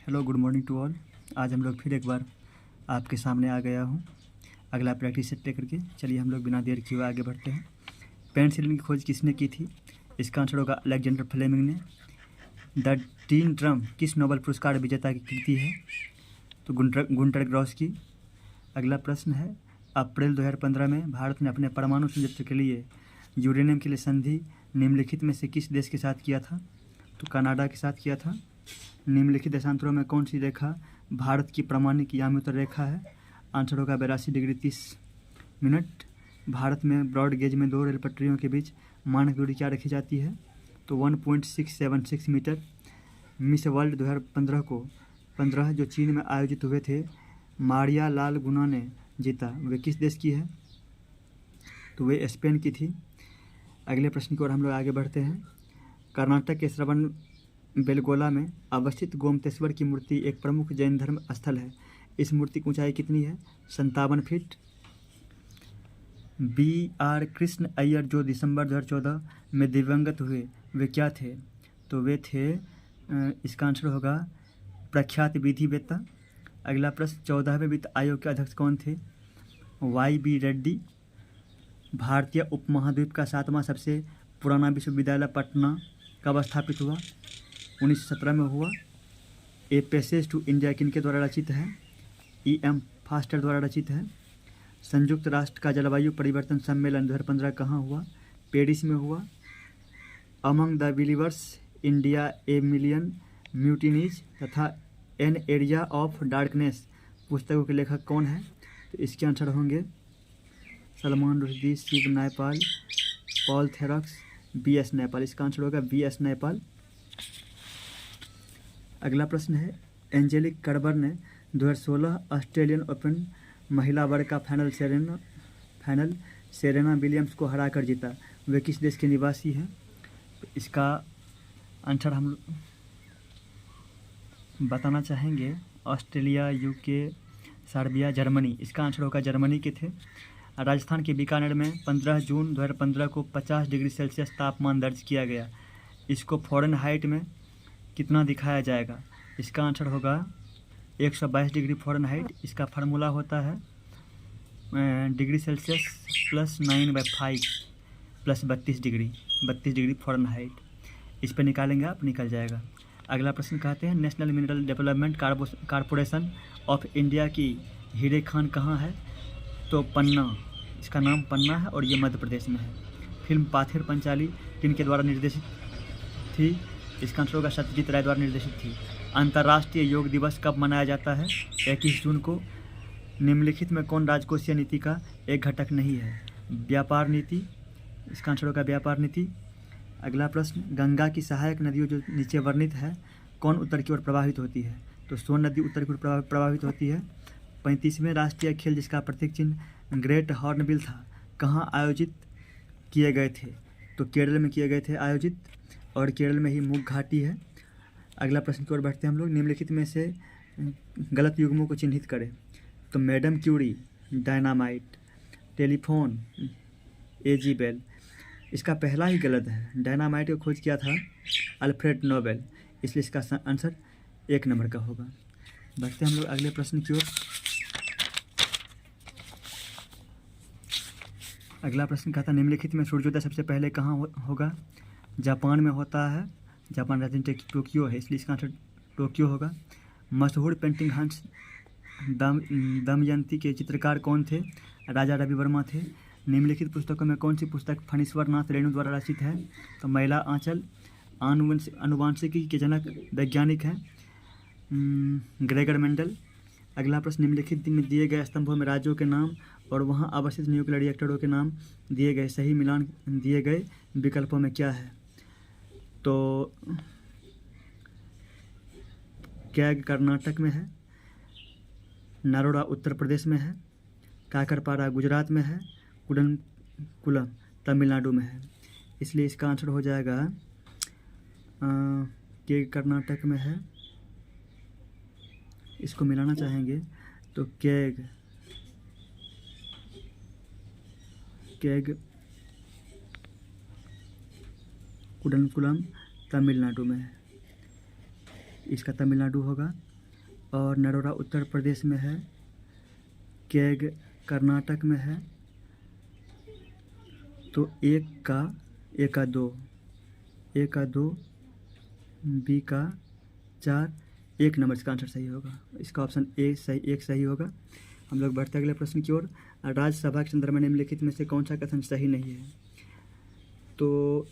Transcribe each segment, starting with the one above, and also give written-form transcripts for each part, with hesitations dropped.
Hello, good morning to all. आज हम लोग फिर एक बार आपके सामने आ गया हूँ अगला प्रैक्टिस सेट लेकर के। चलिए हम लोग बिना देर किए हुए आगे बढ़ते हैं। पेनिसिलिन की खोज किसने की थी? इसका आंसर होगा अलेक्जेंडर फ्लेमिंग ने। द टीन ड्रम किस नोबेल पुरस्कार विजेता की कृति है? तो गुंटर ग्रॉस की। अगला प्रश्न है, अप्रैल 2015 में भारत ने अपने परमाणु संयंत्र के लिए यूरेनियम के लिए संधि निम्नलिखित में से किस देश के साथ किया था? तो कनाडा के साथ किया था। निम्नलिखित देशांतरों में कौन सी रेखा भारत की प्रामाणिक याम्योत्तर रेखा है? आंसर होगा 82 डिग्री 30 मिनट। भारत में ब्रॉड गेज में 2 रेल पटरियों के बीच मानक दूरी क्या रखी जाती है? तो 1.676 मीटर। मिस वर्ल्ड 2015 को 15 जो चीन में आयोजित हुए थे, मारिया लाल गुना ने जीता, वे किस देश की है? तो वे स्पेन की थी। अगले प्रश्न की ओर हम लोग आगे बढ़ते हैं। कर्नाटक के श्रवण बेलगोला में अवस्थित गोमतेश्वर की मूर्ति एक प्रमुख जैन धर्म स्थल है। इस मूर्ति की ऊंचाई कितनी है? 57 फीट। B.R. कृष्ण अय्यर जो दिसंबर 2014 में दिवंगत हुए, वे क्या थे? तो वे थे इसका आंसर होगा प्रख्यात विधिवेत्ता। अगला प्रश्न, 14वें वित्त आयोग के अध्यक्ष कौन थे? Y.B. रेड्डी। भारतीय उपमहाद्वीप का 7वां सबसे पुराना विश्वविद्यालय पटना कब स्थापित हुआ? 1917 में हुआ। ए पैसेज टू इंडिया किनके द्वारा रचित है? E.M. फास्टर द्वारा रचित है। संयुक्त राष्ट्र का जलवायु परिवर्तन सम्मेलन 2015 कहाँ हुआ? पेरिस में हुआ। Among the believers, India a million mutinies तथा एन एरिया ऑफ डार्कनेस पुस्तकों के लेखक कौन है? तो इसके आंसर होंगे सलमान रुश्दी, शिव नायपाल, पॉल थेरक्स, B.S. नैपाल। इसका आंसर होगा B.S. नैपाल। अगला प्रश्न है, एंजेलिक कर्बर ने 2016 ऑस्ट्रेलियन ओपन महिला वर्ग का फाइनल सेरेना विलियम्स को हराकर जीता, वे किस देश के निवासी हैं? तो इसका आंसर हम बताना चाहेंगे ऑस्ट्रेलिया, UK, सर्बिया, जर्मनी। इसका आंसर होगा जर्मनी के थे। राजस्थान के बीकानेर में 15 जून 2015 को 50 डिग्री सेल्सियस तापमान दर्ज किया गया। इसको फ़ारेनहाइट में कितना दिखाया जाएगा? इसका आंसर होगा 122 डिग्री फ़ारेनहाइट। इसका फार्मूला होता है डिग्री सेल्सियस + 9/5 + 32 डिग्री फ़ारेनहाइट। इस पर निकालेंगे आप, निकल जाएगा। अगला प्रश्न कहते हैं, national mineral development corporation of India की हीरे खान कहाँ है? तो पन्ना। इसका नाम पन्ना है और ये मध्य प्रदेश में है। फिल्म पाथेर पंचाली किनके द्वारा निर्देशित थी? इसका आंसर होगा सत्यजीत राय द्वारा निर्देशित थी। अंतर्राष्ट्रीय योग दिवस कब मनाया जाता है? 21 जून को। निम्नलिखित में कौन राजकोषीय नीति का एक घटक नहीं है? व्यापार नीति। इसका आंसर होगा व्यापार नीति। अगला प्रश्न, गंगा की सहायक नदियों जो नीचे वर्णित है, कौन उत्तर की ओर प्रवाहित होती है? तो सोन नदी उत्तर की ओर प्रवाहित होती है। 35वें राष्ट्रीय खेल जिसका प्रतीक चिन्ह ग्रेट हॉर्नबिल था, कहाँ आयोजित किए गए थे? तो केरल में किए गए थे आयोजित, और केरल में ही मुग घाटी है। अगला प्रश्न की ओर बढ़ते हैं हम लोग। निम्नलिखित में से गलत युग्मों को चिन्हित करें। तो madam Curie, dynamite, telephone, A.G. Bell. इसका पहला ही गलत है। डायनामाइट को खोज किया था अल्फ्रेड नोबेल, इसलिए इसका आंसर 1 नंबर का होगा। बढ़ते हैं हम लोग अगले प्रश्न की ओर। अगला प्रश्न कहता है, निम्नलिखित में सूर्योदय सबसे पहले कहाँ होगा? जापान में होता है। जापान राजधानी टोक्यो है, इसलिए इसका आंसर टोक्यो होगा। मशहूर पेंटिंग हंस दमयंती के चित्रकार कौन थे? राजा रवि वर्मा थे। निम्नलिखित पुस्तकों में कौन सी पुस्तक फणीश्वर नाथ रेणु द्वारा रचित है? तो महिला आंचल। आनुवंशिकी के जनक वैज्ञानिक हैं ग्रेगर मेंडल। अगला प्रश्न, निम्नलिखित में दिए गए स्तंभों में राज्यों के नाम और वहां अवस्थित न्यूक्लियर रिएक्टरों के नाम दिए गए, सही मिलान दिए गए विकल्पों में क्या है? तो कैग कर्नाटक में है, नरोडा उत्तर प्रदेश में है, काकरपारा गुजरात में है, कुडनकुलम तमिलनाडु में है। इसलिए इसका आंसर हो जाएगा कैग कर्नाटक में है। इसको मिलाना चाहेंगे तो कैग कुडनकुलम तमिलनाडु में है। इसका तमिलनाडु होगा। और नरोरा उत्तर प्रदेश में है, कैग कर्नाटक में है। तो ए का 2, बी का 4, 1 नंबर इसका आंसर सही होगा। इसका ऑप्शन ए सही, 1 सही होगा। हम लोग बढ़ते अगले प्रश्न की ओर। राज्यसभा के संदर्भ में निम्नलिखित में से कौन सा कथन सही नहीं है? तो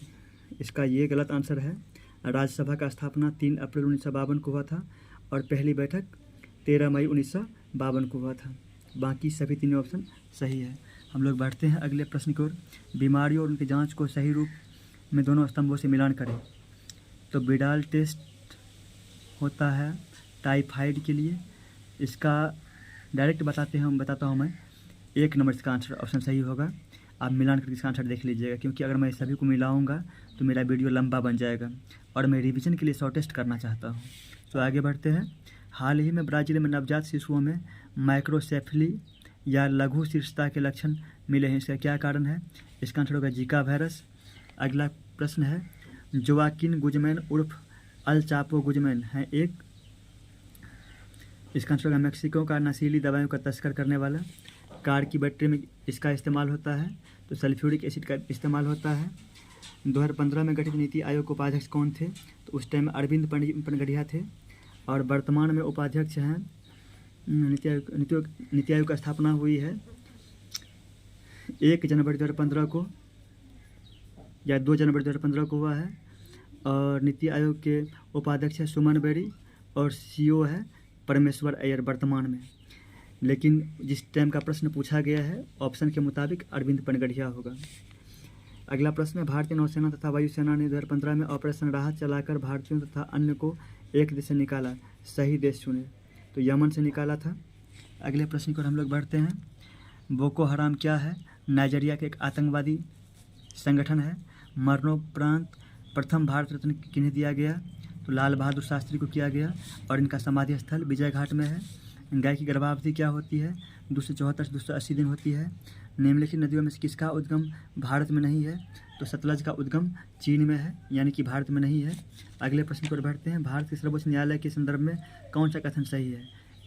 इसका ये गलत आंसर है। राज्यसभा का स्थापना 3 अप्रैल 1952 को हुआ था और पहली बैठक 13 मई 1952 को हुआ था। बाकी सभी तीनों ऑप्शन सही है। हम लोग बढ़ते हैं अगले प्रश्न की ओर। बीमारियों और उनकी जांच को सही रूप में दोनों स्तंभों से मिलान करें। तो बिडाल टेस्ट होता है टाइफाइड के लिए। इसका डायरेक्ट बताता हूँ मैं। 1 नंबर इसका आंसर ऑप्शन सही होगा। आप मिलान करके इसका आंसर देख लीजिएगा, क्योंकि अगर मैं सभी को मिलाऊंगा तो मेरा वीडियो लंबा बन जाएगा और मैं रिवीजन के लिए शॉर्टेस्ट करना चाहता हूँ। तो आगे बढ़ते हैं। हाल ही में ब्राज़ील में नवजात शिशुओं में माइक्रोसेफली या लघु शीर्षता के लक्षण मिले हैं। इसका क्या कारण है? इसका आंसर होगा जीका वायरस। अगला प्रश्न है, जोआकिन गुजमैन उर्फ अल चापो गुजमैन है एक। इसका आंसर होगा मेक्सिको का नशीली दवाइयों का तस्कर करने वाला। कार की बैटरी में इसका इस्तेमाल होता है। तो सल्फ्यूरिक एसिड का इस्तेमाल होता है। 2015 में गठित नीति आयोग के उपाध्यक्ष कौन थे? तो उस टाइम अरविंद पनगड़िया थे और वर्तमान में उपाध्यक्ष हैं। नीति आयोग की स्थापना हुई है 1 जनवरी 2015 को या 2 जनवरी 2015 को हुआ है। और नीति आयोग के उपाध्यक्ष है सुमन बेरी और सीईओ है परमेश्वर अय्यर वर्तमान में। लेकिन जिस टाइम का प्रश्न पूछा गया है ऑप्शन के मुताबिक अरविंद पनगड़िया होगा। अगला प्रश्न है, भारतीय नौसेना तथा वायुसेना ने 2015 में ऑपरेशन राहत चलाकर भारतीयों तथा अन्य को एक देश से निकाला। सही देश चुने। तो यमन से निकाला था। अगले प्रश्न पर हम लोग बढ़ते हैं। बोको हराम क्या है? नाइजीरिया के एक आतंकवादी संगठन है। मरणोपरांत प्रथम भारत रत्न किन्हें दिया गया? तो लाल बहादुर शास्त्री को किया गया और इनका समाधि स्थल विजय घाट में है। गाय की गर्भावधि क्या होती है? 274 से 280 दिन होती है। निम्नलिखित नदियों में से किसका उद्गम भारत में नहीं है? तो सतलज का उद्गम चीन में है, यानी कि भारत में नहीं है। अगले प्रश्न पर बढ़ते हैं। भारत के सर्वोच्च न्यायालय के संदर्भ में कौन सा कथन सही है?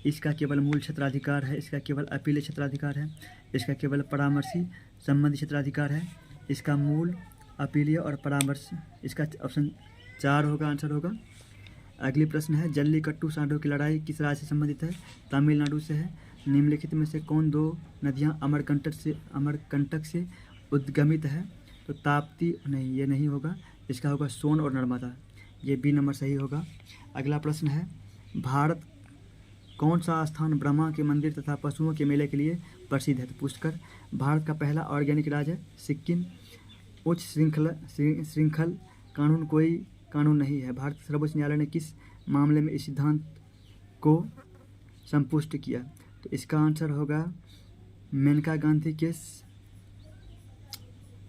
इसका केवल मूल क्षेत्राधिकार है, इसका केवल अपीलीय क्षेत्राधिकार है, इसका केवल परामर्शी संबंधी क्षेत्राधिकार है, इसका मूल, अपीलीय और परामर्श। इसका ऑप्शन 4 होगा, आंसर होगा। अगली प्रश्न है, जल्लीकट्टू सांडों की लड़ाई किस राज्य से संबंधित है? तमिलनाडु से है। निम्नलिखित में से कौन 2 नदियाँ अमरकंटक से उद्गमित है? तो ताप्ती नहीं, ये नहीं होगा। इसका होगा सोन और नर्मदा। ये बी नंबर सही होगा। अगला प्रश्न है, भारत कौन सा स्थान ब्रह्मा के मंदिर तथा पशुओं के मेले के लिए प्रसिद्ध है? तो पुष्कर। भारत का पहला ऑर्गेनिक राज्य है सिक्किम। उच्च श्रृंखल कानून कोई कानून नहीं है। भारत सर्वोच्च न्यायालय ने किस मामले में इस सिद्धांत को संपुष्ट किया? तो इसका आंसर होगा मेनका गांधी केस।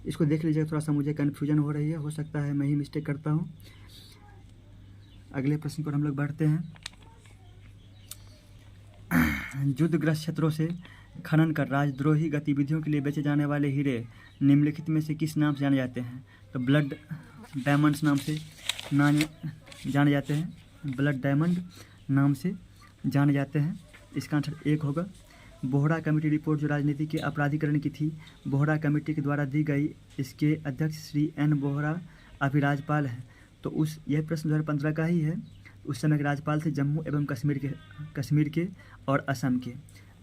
इसको देख लीजिएगा, थोड़ा सा मुझे कन्फ्यूजन हो रही है, हो सकता है मैं ही मिस्टेक करता हूँ। अगले प्रश्न पर हम लोग बढ़ते हैं। युद्धग्रस्त क्षेत्रों से खनन कर राजद्रोही गतिविधियों के लिए बेचे जाने वाले हीरे निम्नलिखित में से किस नाम से जाने जाते हैं? तो ब्लड डायमंड्स नाम से जाने जाते हैं। ब्लड डायमंड नाम से जाने जाते हैं। इसका आंसर 1 होगा। बोहरा कमेटी रिपोर्ट जो राजनीति के अपराधीकरण की थी, बोहरा कमेटी के द्वारा दी गई। इसके अध्यक्ष श्री एन बोहरा अभी राज्यपाल हैं। तो यह प्रश्न 2015 का ही है। उस समय के राज्यपाल थे जम्मू एवं कश्मीर के और असम के।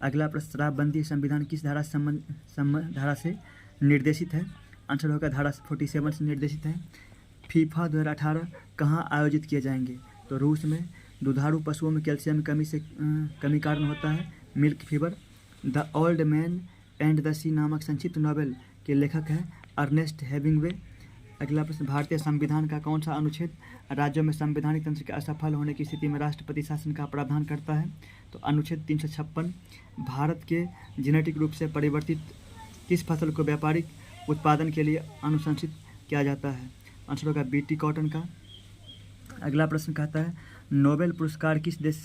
अगला प्रश्न, शराबबंदी संविधान किस धारा से निर्देशित है? आंसर होगा धारा 47 से निर्देशित है। फीफा 2018 कहाँ आयोजित किए जाएंगे? तो रूस में। दुधारू पशुओं में कैल्शियम कमी कारण होता है milk fever. The Old Man and the Sea नामक संक्षिप्त नॉवेल के लेखक हैं अर्नेस्ट हेमिंग्वे। अगला प्रश्न, भारतीय संविधान का कौन सा अनुच्छेद राज्यों में संवैधानिक तंत्र के असफल होने की स्थिति में राष्ट्रपति शासन का प्रावधान करता है? तो अनुच्छेद 356। भारत के जेनेटिक रूप से परिवर्तित किस फसल को व्यापारिक उत्पादन के लिए अनुशंसित किया जाता है? आंसर होगा बीटी कॉटन का। अगला प्रश्न कहता है, नोबेल पुरस्कार किस देश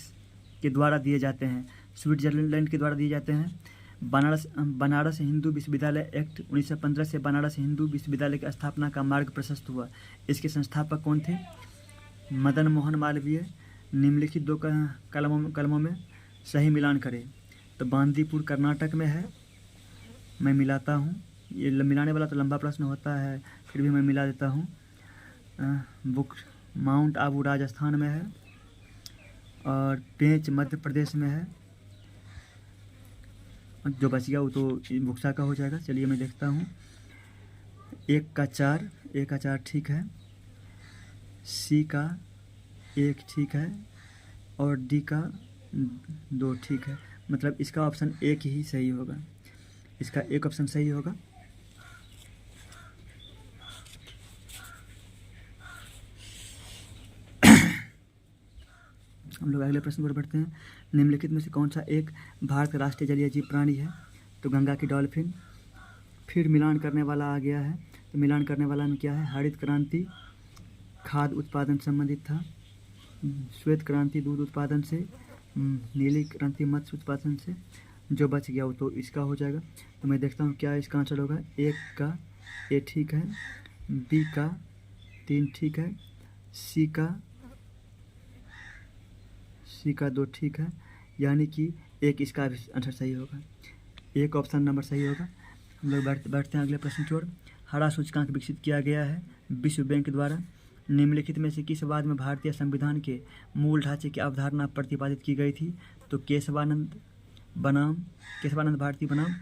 के द्वारा दिए जाते हैं? स्विट्जरलैंड के द्वारा दिए जाते हैं। बनारस हिंदू विश्वविद्यालय एक्ट 1915 से बनारस हिंदू विश्वविद्यालय की स्थापना का मार्ग प्रशस्त हुआ। इसके संस्थापक कौन थे? मदन मोहन मालवीय। निम्नलिखित दो कलमों में सही मिलान करें। तो बांदीपुर कर्नाटक में है, मैं मिलाता हूँ। ये मिलाने वाला तो लंबा प्रश्न होता है, फिर भी मैं मिला देता हूँ। बुक माउंट आबू राजस्थान में है और पेंच मध्य प्रदेश में है। जो बच गया वो तो बुक्सा का हो जाएगा। चलिए मैं देखता हूँ। 1 का 4 ठीक है, सी का 1 ठीक है और डी का 2 ठीक है। मतलब इसका ऑप्शन 1 ही सही होगा, इसका 1 ऑप्शन सही होगा। हम लोग अगले प्रश्न पर बढ़ते हैं। निम्नलिखित में से कौन सा एक भारत का राष्ट्रीय जलीय जीव प्राणी है? तो गंगा की डॉल्फिन। फिर मिलान करने वाला आ गया है, तो मिलान करने वाला में क्या है? हरित क्रांति खाद्य उत्पादन संबंधित था, श्वेत क्रांति दूध उत्पादन से, नीली क्रांति मत्स्य उत्पादन से। जो बच गया वो तो इसका हो जाएगा। तो मैं देखता हूँ क्या इसका आंसर होगा। 1 का ए ठीक है, बी का 3 ठीक है, सी का 2 ठीक है, यानी कि 1 इसका आंसर सही होगा। 1 ऑप्शन नंबर सही होगा। हम लोग बैठते हैं अगले प्रश्न की ओर। हरा सूचकांक विकसित किया गया है विश्व बैंक द्वारा। निम्नलिखित में से किस वाद में भारतीय संविधान के मूल ढांचे की अवधारणा प्रतिपादित की गई थी? तो केशवानंद भारती बनाम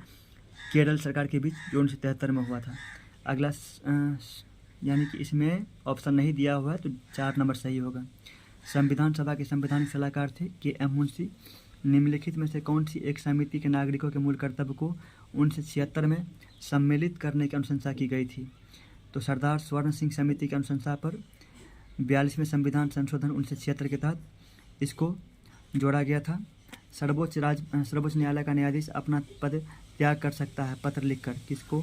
केरल सरकार के बीच जो 1973 में हुआ था। अगला यानी कि इसमें ऑप्शन नहीं दिया हुआ है, तो 4 नंबर सही होगा। संविधान सभा के संवैधानिक सलाहकार थे के.एम. मुंशी। निम्नलिखित में से कौन सी एक समिति के नागरिकों के मूल कर्तव्य को 1976 में सम्मिलित करने की अनुशंसा की गई थी? तो सरदार स्वर्ण सिंह समिति की अनुशंसा पर 42वें संविधान संशोधन 1976 के तहत इसको जोड़ा गया था। सर्वोच्च न्यायालय का न्यायाधीश अपना पद त्याग कर सकता है पत्र लिखकर। किसको?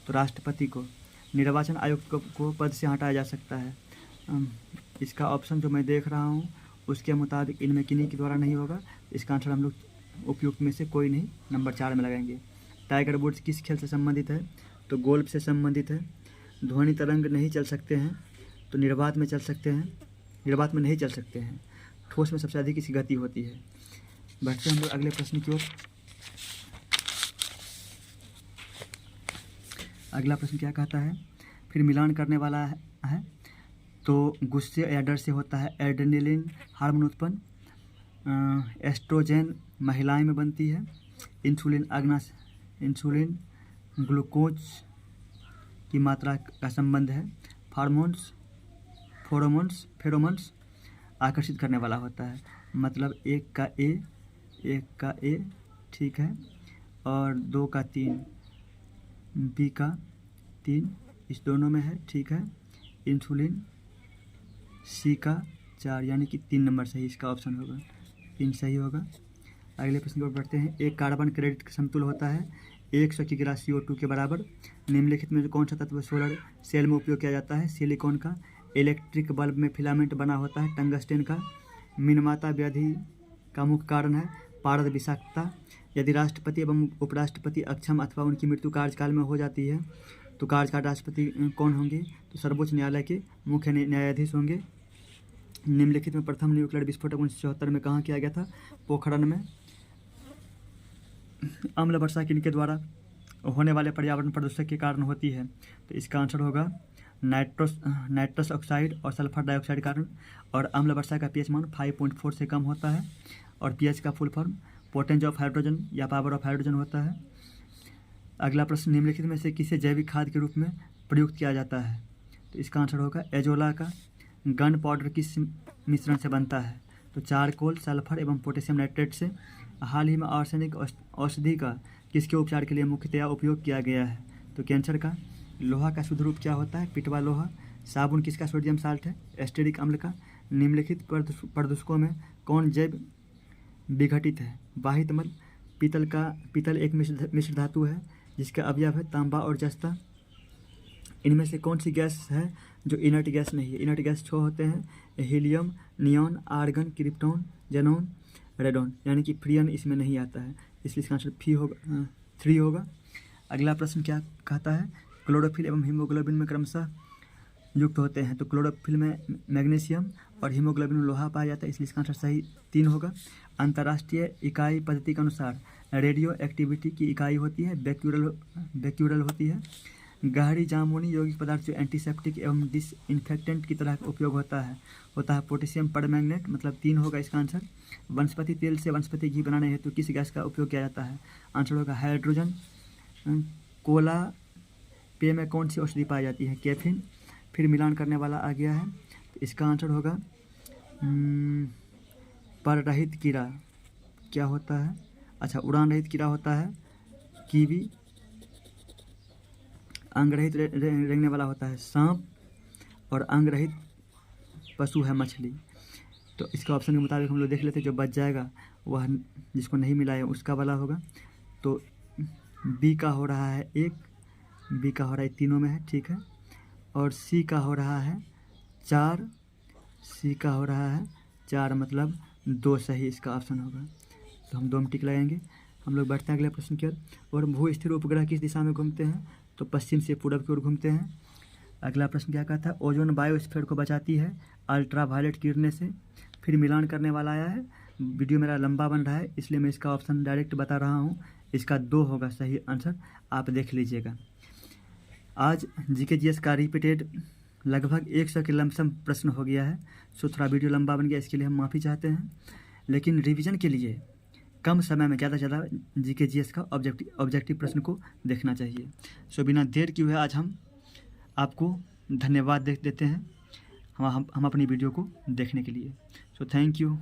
तो राष्ट्रपति को। निर्वाचन आयुक्त को पद से हटाया जा सकता है। इसका ऑप्शन जो मैं देख रहा हूँ उसके मुताबिक इनमें किन्हीं के द्वारा नहीं होगा। इसका आंसर हम लोग उपयुक्त में से कोई नहीं, नंबर 4 में लगाएंगे। टाइगर वुड्स किस खेल से संबंधित है? तो गोल्फ से संबंधित है। ध्वनि तरंग नहीं चल सकते हैं, तो निर्वात में चल सकते हैं, निर्वात में नहीं चल सकते हैं। ठोस में सबसे अधिक इसकी गति होती है। बढ़ते हैं हम लोग अगले प्रश्न की ओर। अगला प्रश्न क्या कहता है? फिर मिलान करने वाला है। तो गुस्से या डर से होता है एड्रेनलिन हार्मोन उत्पन्न। एस्ट्रोजेन महिलाएं में बनती है। इंसुलिन ग्लूकोज की मात्रा का संबंध है। फेरोमोन्स आकर्षित करने वाला होता है। मतलब 1 का ए ठीक है और 2 का 3, बी का 3 इस दोनों में है ठीक है। इंसुलिन सी का 4 यानी कि 3 नंबर सही इसका ऑप्शन होगा, 3 सही होगा। अगले प्रश्न पर बढ़ते हैं। एक कार्बन क्रेडिट का समतुल्य होता है 100 किग्रा CO2 के बराबर। निम्नलिखित में कौन सा तत्व सोलर सेल में उपयोग किया जाता है? सिलिकॉन का। इलेक्ट्रिक बल्ब में फिलामेंट बना होता है टंगस्टेन का। मिनमाता व्याधि का मुख्य कारण है पारद विषाक्तता। यदि राष्ट्रपति एवं उपराष्ट्रपति अक्षम अथवा उनकी मृत्यु कार्यकाल में हो जाती है तो कार्यकाल राष्ट्रपति कौन होंगे? तो सर्वोच्च न्यायालय के मुख्य न्यायाधीश होंगे। निम्नलिखित में प्रथम न्यूक्लियर विस्फोटक 1974 में कहाँ किया गया था? पोखरण में। अम्ल वर्षा किनके द्वारा होने वाले पर्यावरण प्रदूषण के कारण होती है? तो इसका आंसर होगा नाइट्रस ऑक्साइड और सल्फर डाइऑक्साइड कारण। और अम्ल वर्षा का pH मान 5.4 से कम होता है और pH का full form potence of hydrogen या पावर ऑफ हाइड्रोजन होता है। अगला प्रश्न, निम्नलिखित में से किसे जैविक खाद के रूप में प्रयुक्त किया जाता है? तो इसका आंसर होगा एजोला का। गन पाउडर किस मिश्रण से बनता है? तो चारकोल, सल्फर एवं पोटेशियम नाइट्रेट से। हाल ही में आर्सेनिक औषधि का किसके उपचार के लिए मुख्यतया उपयोग किया गया है? तो कैंसर का। लोहा का शुद्ध रूप क्या होता है? पिटवा लोहा। साबुन किसका सोडियम साल्ट है? एस्टेरिक अम्ल का। निम्नलिखित प्रदूषकों में कौन जैव विघटित है? वाहित मल। पीतल एक मिश्र धातु है जिसका अवयव है तांबा और जस्ता। इनमें से कौन सी गैस है जो इनर्ट गैस नहीं है? इनर्ट गैस 6 होते हैं, helium, neon, argon, krypton, xenon, radon, यानी कि फ्रियन इसमें नहीं आता है, इसलिए इसका आंसर 3 होगा। अगला प्रश्न क्या कहता है? क्लोरोफिल एवं हीमोग्लोबिन में क्रमशः युक्त होते हैं। तो क्लोरोफिल में मैग्नीशियम और हीमोग्लोबिन में लोहा पाया जाता है, इसलिए इसका आंसर सही 3 होगा। अंतर्राष्ट्रीय इकाई पद्धति के अनुसार रेडियो एक्टिविटी की इकाई होती है बेक्यूरल होती है। गहरी जामुनी यौगिक पदार्थ जो एंटीसेप्टिक एवं डिसइंफेक्टेंट की तरह उपयोग होता है पोटेशियम परमैंगनेट, मतलब 3 होगा इसका आंसर। वनस्पति तेल से वनस्पति घी बनाने हेतु किस गैस का उपयोग किया जाता है? आंसर होगा हाइड्रोजन। कोला पेय में कौन सी औषधि पाई जाती है? कैफीन। फिर मिलान करने वाला आ गया है, तो इसका आंसर होगा पररहित कीड़ा। क्या होता है? अच्छा, उड़ान रहित कीड़ा होता है कीवी। अंग रहित रेंगने वाला होता है सांप, और अंग रहित पशु है मछली। तो इसका ऑप्शन के मुताबिक हम लोग देख लेते हैं, जो बच जाएगा वह जिसको नहीं मिला है उसका वाला होगा। तो बी का हो रहा है 1, बी का हो रहा है तीनों में है, ठीक है। और सी का हो रहा है 4, सी का हो रहा है 4, मतलब 2 सही इसका ऑप्शन होगा। तो हम 2 में टिक लगाएंगे। हम लोग बढ़ते हैं अगले प्रश्न की ओर। और भू स्थिर उपग्रह किस दिशा में घूमते हैं? तो पश्चिम से पूरब की ओर घूमते हैं। अगला प्रश्न क्या कहता है? ओजोन बायोस्फीयर को बचाती है अल्ट्रावायलेट किरणें से। फिर मिलान करने वाला आया है। वीडियो मेरा लंबा बन रहा है, इसलिए मैं इसका ऑप्शन डायरेक्ट बता रहा हूँ। इसका 2 होगा सही आंसर, आप देख लीजिएगा। आज जीके जीएस का रिपीटेड लगभग 100 के लमसम प्रश्न हो गया है, सो थोड़ा वीडियो लंबा बन गया, इसके लिए हम माफ़ी चाहते हैं। लेकिन रिवीजन के लिए कम समय में ज़्यादा से ज़्यादा जीके जीएस का ऑब्जेक्टिव प्रश्न को देखना चाहिए। सो बिना देर किए हुए आज हम आपको धन्यवाद देते हैं हम अपनी वीडियो को देखने के लिए। So thank you.